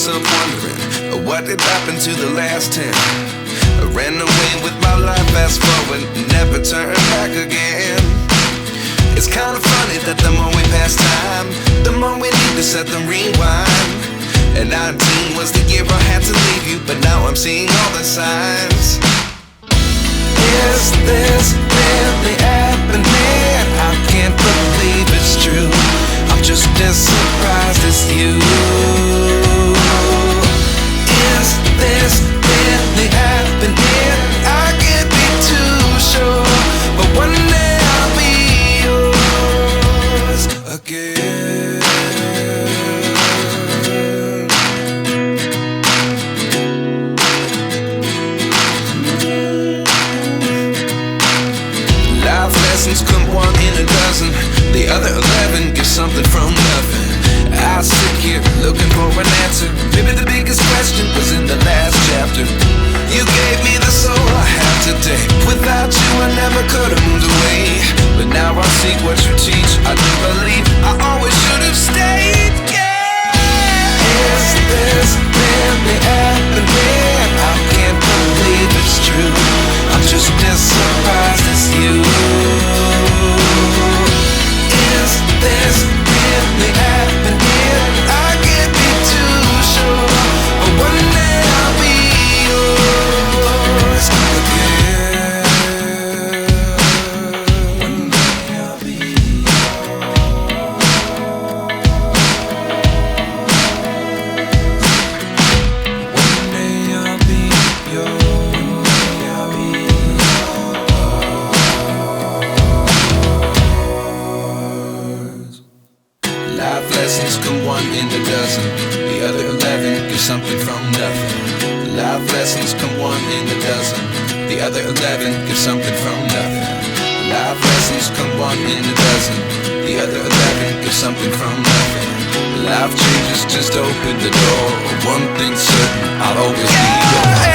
myself wondering, what did happen to the last 10? I ran away with my life, fast forward, never turn back again. It's kinda funny that the more we pass time, the more we need to set the rewind. And 19 was the year I had to leave you, but now I'm seeing all the signs. Is this really happening? I can't believe it's true. I'm just as surprised as you. Is this really happening? I can't be too sure, but one day I'll be yours again. Life lessons come one in a dozen. The other 11 give something from nothing. I sit here looking for an answer. Maybe the biggest question was in the last chapter. You gave me the soul I have today. Without you I never could have moved away. But now I see what you teach. I do believe I always should have stayed. Yeah. Is this really happening? I can't believe it's true. I'm just as surprised as you. Is this really happening? I can't be too sure, but one day I'll be yours again. One day I'll be yours. One day I'll be yours. I'll be yours. Life lessons come one in a dozen. The other 11 give something from nothing. Life lessons come one in a dozen. The other 11 give something from nothing. Life lessons come one in a dozen. The other 11 give something from nothing. Life changes just open the door. One thing's certain, I'll always be yours.